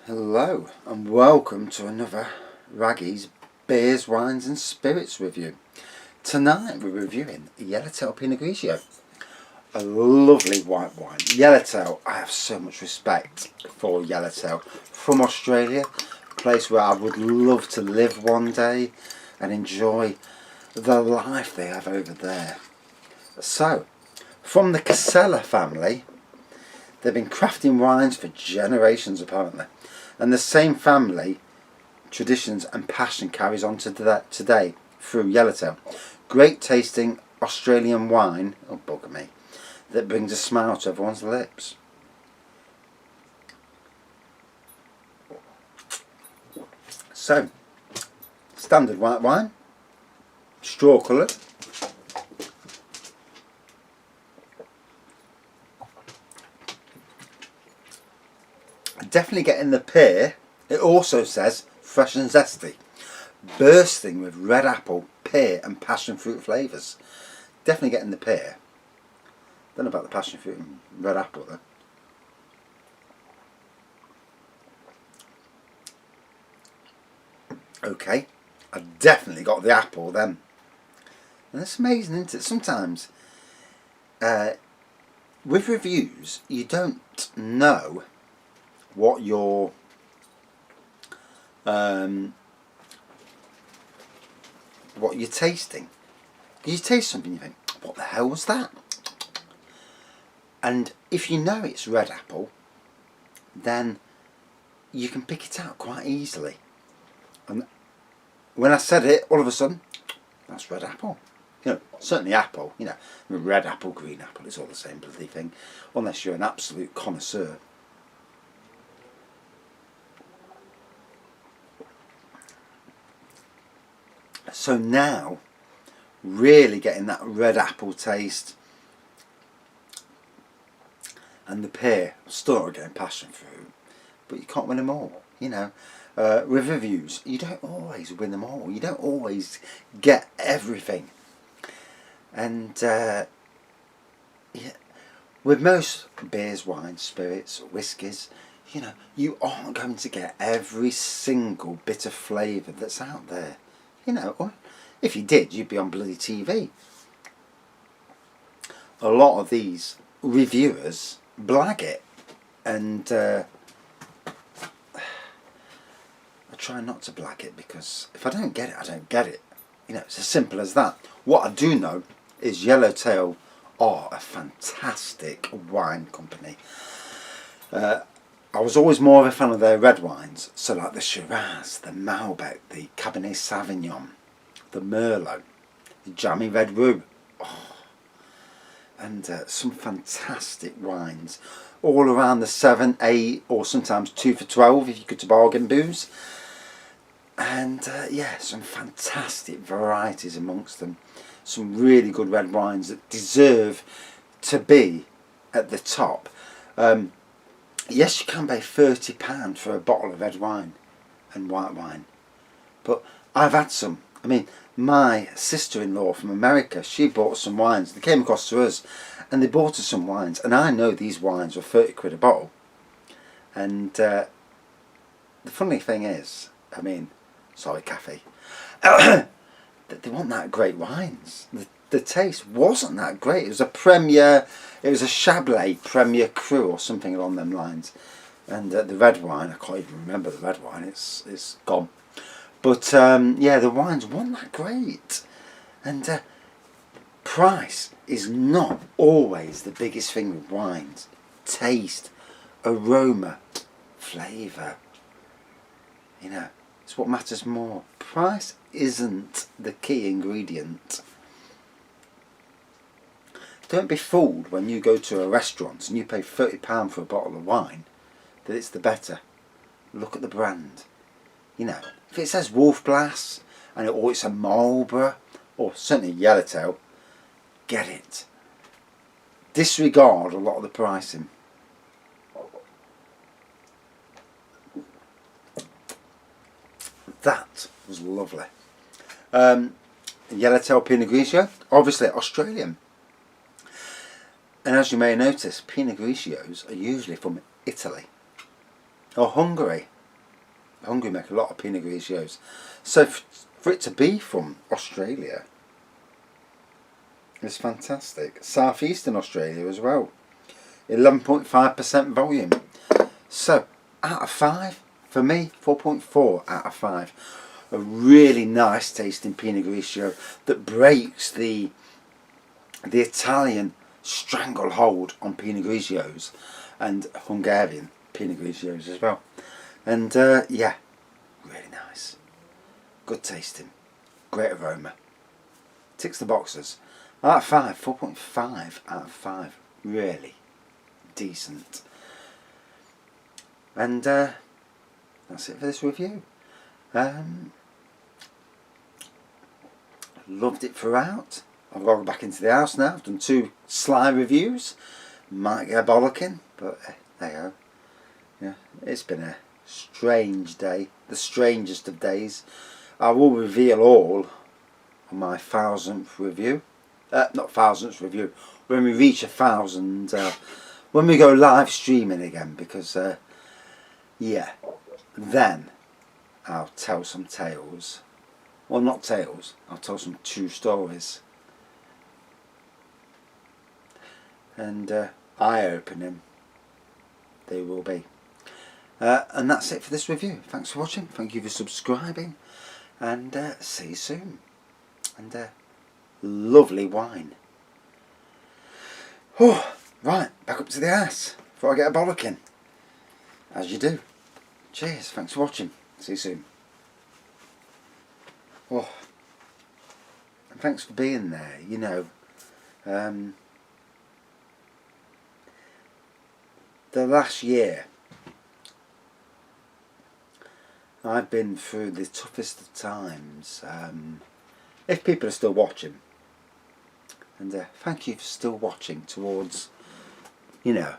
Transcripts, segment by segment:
Hello and welcome to another Wraggys Beers, Wines and Spirits review. Tonight we're reviewing Yellowtail Pinot Grigio, a lovely white wine. Yellowtail, I have so much respect for Yellowtail. From Australia, a place where I would love to live one day and enjoy the life they have over there. So, from the Casella family, they've been crafting wines for generations apparently. And the same family traditions and passion carries on to that today through Yellowtail. Great tasting Australian wine, oh bugger me, that brings a smile to everyone's lips. So, standard white wine, straw coloured. Definitely getting the pear. It also says fresh and zesty, bursting with red apple, pear and passion fruit flavours. Definitely getting the pear. Don't know about the passion fruit and red apple though. Okay, I definitely got the apple then. And it's amazing, isn't it? Sometimes with reviews you don't know what you're tasting. You taste something, you think, what the hell was that? And if you know it's red apple, then you can pick it out quite easily. And when I said it, all of a sudden, that's red apple. You know, certainly apple, you know, red apple, green apple, it's all the same bloody thing, unless you're an absolute connoisseur. So now, really getting that red apple taste and the pear. Still not getting passion fruit, but you can't win them all, you know. With reviews, you don't always win them all. You don't always get everything. And yeah, with most beers, wines, spirits, whiskies, you know, you aren't going to get every single bit of flavour that's out there. You know, or if you did, you'd be on bloody TV. A lot of these reviewers blag it, and I try not to blag it, because if I don't get it, I don't get it. You know, it's as simple as that. What I do know is Yellowtail are a fantastic wine company. I was always more of a fan of their red wines, so like the Shiraz, the Malbec, the Cabernet Sauvignon, the Merlot, the Jammy Red Roux, and some fantastic wines, all around the 7, 8 or sometimes 2 for 12 if you go to bargain booths. And yeah, some fantastic varieties amongst them, some really good red wines that deserve to be at the top. Yes, you can pay £30 for a bottle of red wine and white wine, but I've had some. I mean, my sister-in-law from America, she bought some wines. They came across to us and they bought us some wines, and I know these wines were 30 quid a bottle. And the funny thing is, I mean, sorry Kathy, they weren't that great wines. The taste wasn't that great. It was a Premier, it was a Chablais Premier Cru or something along them lines. And the red wine, I can't even remember the red wine, it's gone. But yeah, the wines weren't that great. And price is not always the biggest thing with wines. Taste, aroma, flavour, you know, it's what matters more. Price isn't the key ingredient. Don't be fooled when you go to a restaurant and you pay £30 for a bottle of wine that it's the better. Look at the brand. You know, if it says Wolf Blass and it's a Marlborough or certainly Yellowtail, get it. Disregard a lot of the pricing. That was lovely. Yellowtail Pinot Grigio, obviously Australian. And as you may notice, Pinot Grigios are usually from Italy or Hungary Hungary make a lot of Pinot Grigios. So for it to be from Australia, it's fantastic. Southeastern Australia as well. 11.5% volume. So, out of 5, for me, 4.4 out of 5. A really nice tasting Pinot Grigio that breaks the Italian stranglehold on Pinot Grigios and Hungarian Pinot Grigios as well. And yeah, really nice. Good tasting. Great aroma. Ticks the boxes. Out of 5, 4.5 out of 5. Really decent. And that's it for this review. Loved it throughout. I've got to go back into the house now. I've done 2 sly reviews. Might get a bollocking, but there you go. Yeah, it's been a strange day. The strangest of days. I will reveal all on my 1000th review. Not 1000th review. When we reach 1,000, when we go live streaming again, because yeah, then I'll tell some tales. Well, not tales. I'll tell some true stories. And eye-opening they will be. And that's it for this review. Thanks for watching. Thank you for subscribing. And see you soon. And lovely wine. Oh, right, back up to the ass before I get a bollocking. As you do. Cheers, thanks for watching. See you soon. Oh, and thanks for being there, you know. The last year, I've been through the toughest of times. If people are still watching, and thank you for still watching towards, you know,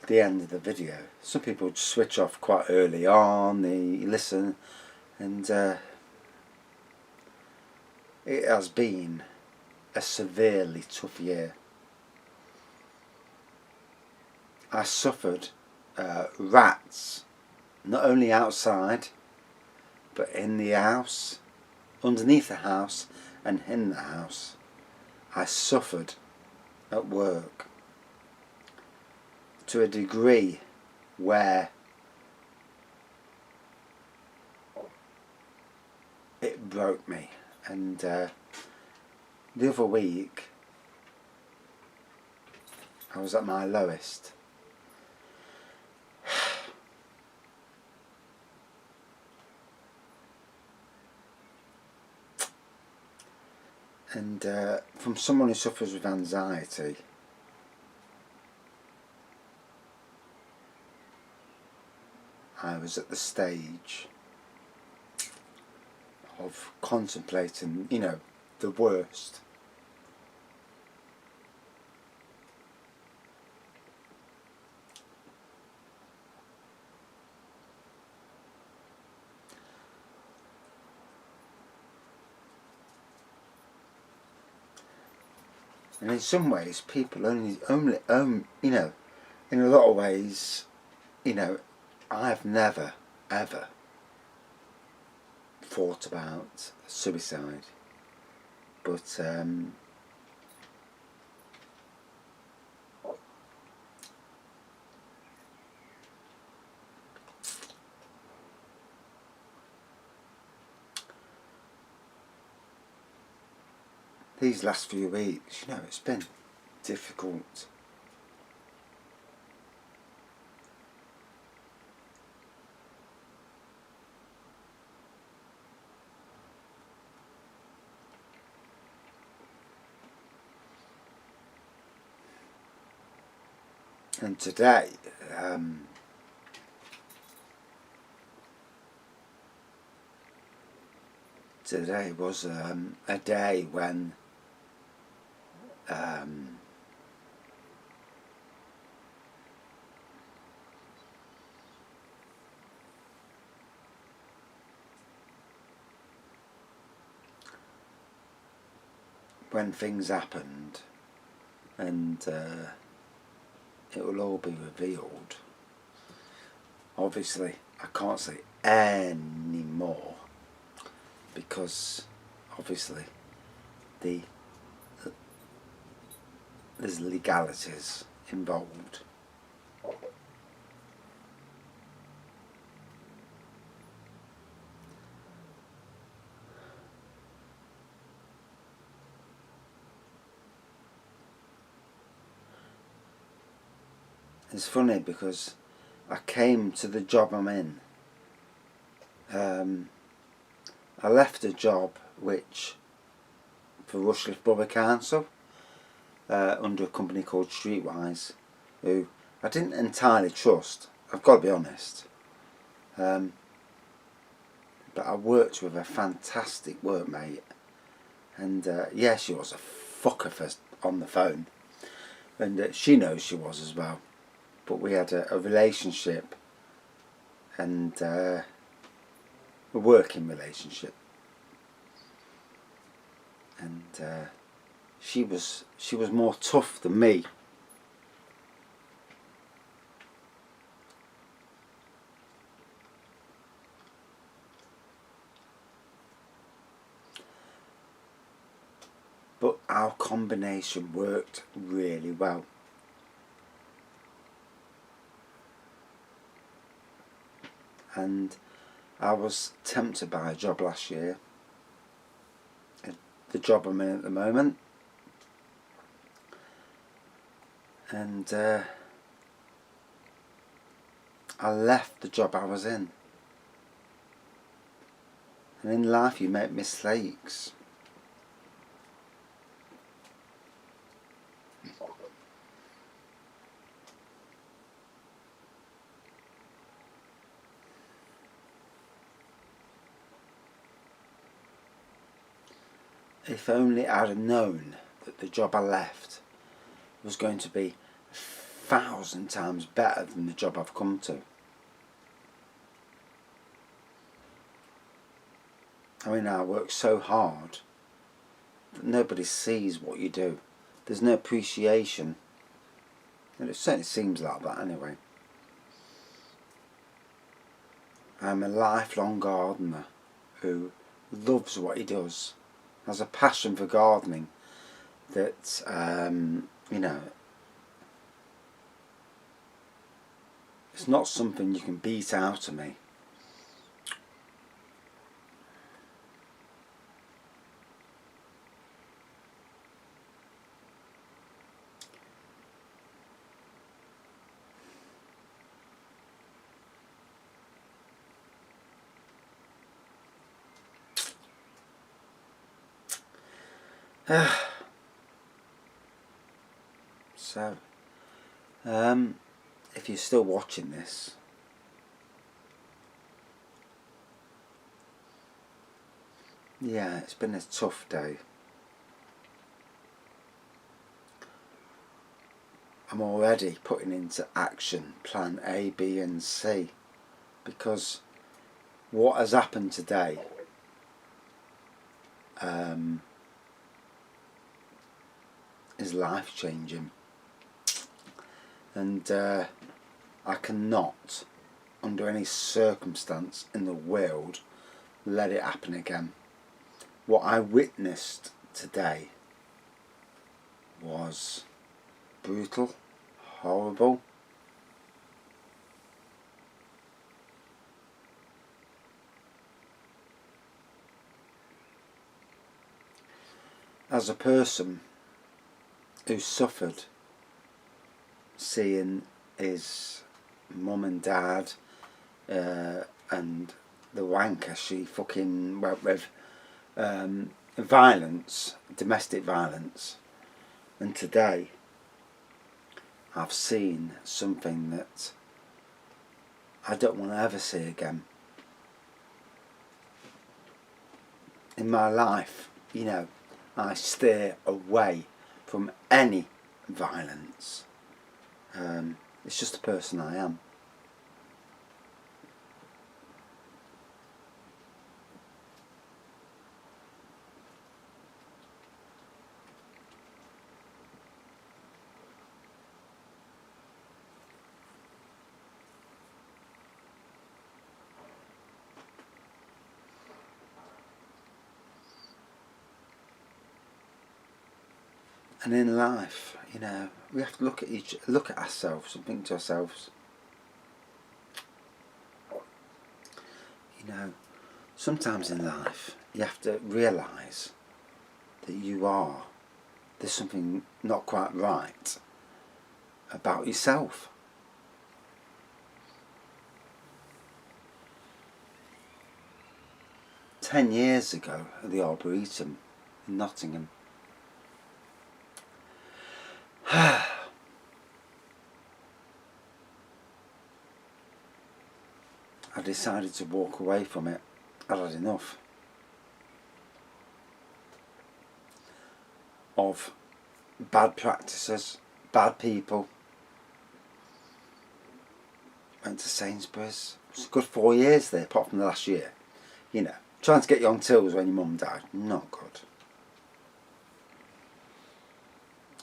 the end of the video. Some people switch off quite early on, they listen, and it has been a severely tough year. I suffered rats, not only outside, but in the house, underneath the house, and in the house. I suffered at work to a degree where it broke me. And the other week I was at my lowest. And from someone who suffers with anxiety, I was at the stage of contemplating, you know, the worst. And in some ways, people only, you know, in a lot of ways, you know, I've never, ever thought about suicide. But these last few weeks, you know, it's been difficult. And today, today was a day when things happened, and it will all be revealed. Obviously, I can't say anymore, because obviously there's legalities involved. It's funny because I came to the job I'm in. I left a job which for Rushcliffe Borough Council under a company called Streetwise, who I didn't entirely trust, I've got to be honest. But I worked with a fantastic workmate, and yeah, she was a fucker on the phone, and she knows she was as well. But we had a relationship, and a working relationship, and she was more tough than me. But our combination worked really well. And I was tempted by a job last year, the job I'm in at the moment, and I left the job I was in. And in life you make mistakes. If only I'd have known that the job I left was going to be 1,000 times better than the job I've come to. I mean, I work so hard that nobody sees what you do. There's no appreciation. And it certainly seems like that anyway. I'm a lifelong gardener who loves what he does, has a passion for gardening that, you know, it's not something you can beat out of me. So, if you're still watching this, yeah, it's been a tough day. I'm already putting into action plan A, B and C, because what has happened today is life changing, and I cannot under any circumstance in the world let it happen again. What I witnessed today was brutal, horrible. As a person who suffered seeing his mum and dad and the wanker she fucking went with, violence, domestic violence, and today I've seen something that I don't want to ever see again in my life. You know, I steer away from any violence. It's just the person I am. And in life, you know, we have to look at ourselves and think to ourselves, you know, sometimes in life you have to realise that there's something not quite right about yourself. "10 years ago at the Arboretum in Nottingham, I decided to walk away from it. I'd had enough of bad practices, bad people. Went to Sainsbury's. It was a good 4 years there, apart from the last year. You know, trying to get you on tills when your mum died, not good.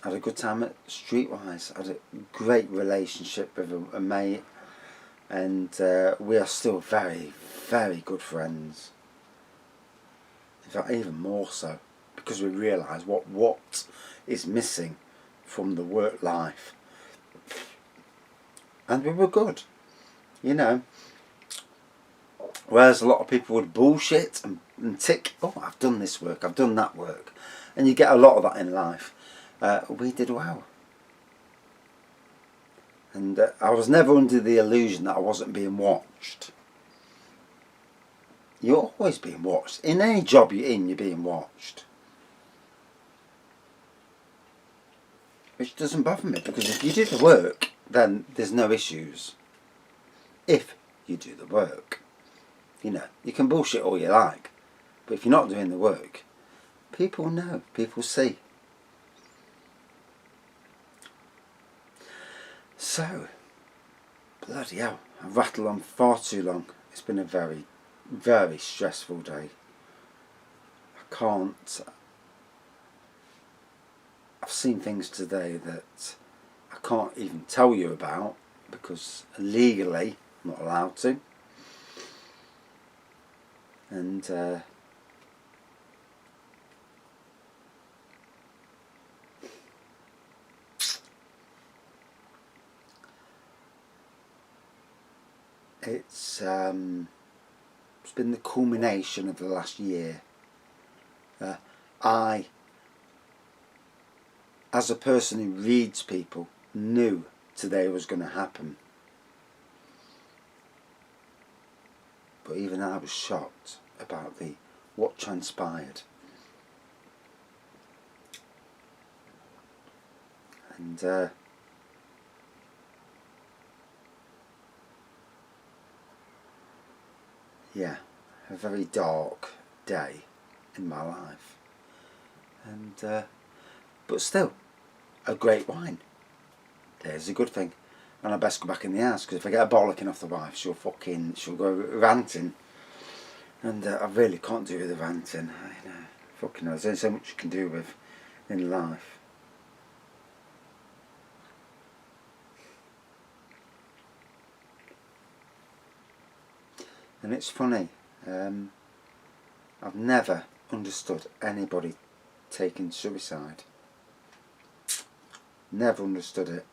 Had a good time at Streetwise. Had a great relationship with a mate, and we are still very, very good friends. In fact, even more so, because we realise what is missing from the work life. And we were good, you know. Whereas a lot of people would bullshit and tick, "Oh, I've done this work, I've done that work." And you get a lot of that in life. We did well. And I was never under the illusion that I wasn't being watched. You're always being watched. In any job you're in, you're being watched. Which doesn't bother me, because if you do the work, then there's no issues. If you do the work. You know, you can bullshit all you like, but if you're not doing the work, people know, people see. So, bloody hell, I've rattled on far too long. It's been a very, very stressful day. I've seen things today that I can't even tell you about, because legally I'm not allowed to. And it's been the culmination of the last year. I, as a person who reads people, knew today was going to happen. But even I was shocked about what transpired. And yeah, a very dark day in my life. And but still, a great wine. There's a good thing. And I best go back in the house, because if I get a bollocking off the wife, she'll go ranting. And I really can't do with the ranting. You know, fucking hell, there's only so much you can do with in life. And it's funny, I've never understood anybody taking suicide. Never understood it.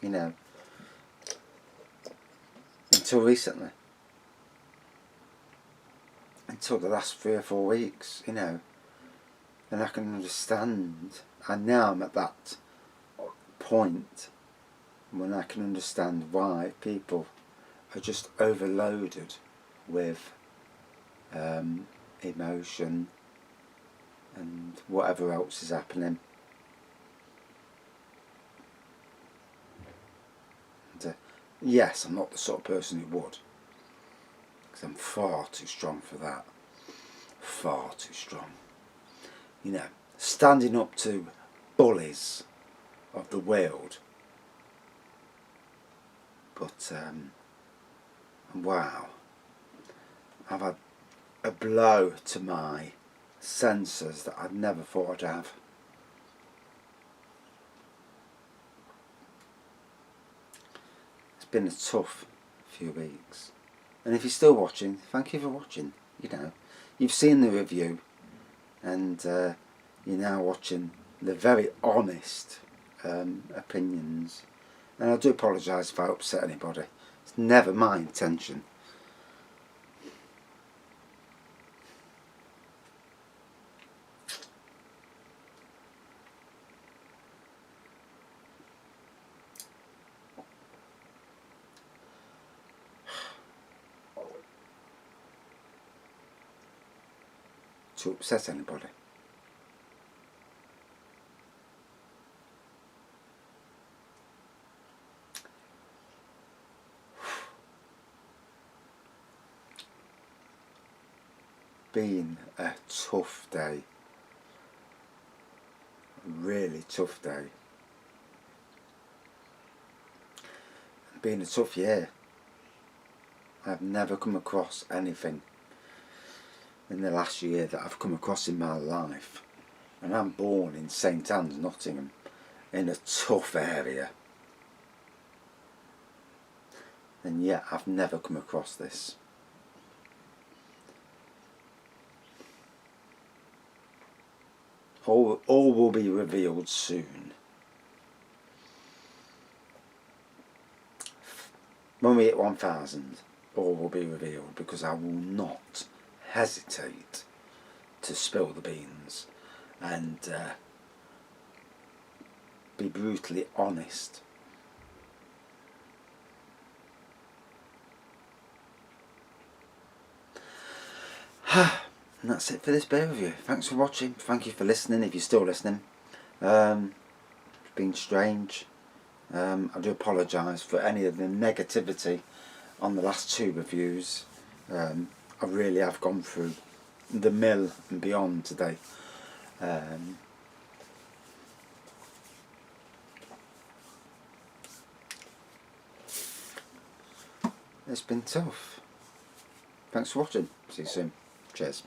You know, until recently. Until the last 3 or 4 weeks, you know. And I can understand, and now I'm at that point when I can understand why people are just overloaded with emotion and whatever else is happening. And, yes, I'm not the sort of person who would, because I'm far too strong for that. Far too strong. You know, standing up to bullies of the world. But wow, I've had a blow to my senses that I'd never thought I'd have. It's been a tough few weeks. And if you're still watching, thank you for watching. You know, you've seen the review, and you're now watching They're very honest opinions, and I do apologise if I upset anybody. It's never my intention. To upset anybody. Been a tough day. A really tough day. Been a tough year. I've never come across anything in the last year that I've come across in my life. And I'm born in St Anne's, Nottingham, in a tough area. And yet I've never come across this. All will be revealed soon. When we hit 1,000, all will be revealed, because I will not hesitate to spill the beans and be brutally honest. And that's it for this bear review. Thanks for watching. Thank you for listening, if you're still listening. It's been strange. I do apologise for any of the negativity on the last 2 reviews. I really have gone through the mill and beyond today. It's been tough. Thanks for watching. See you soon. Cheers.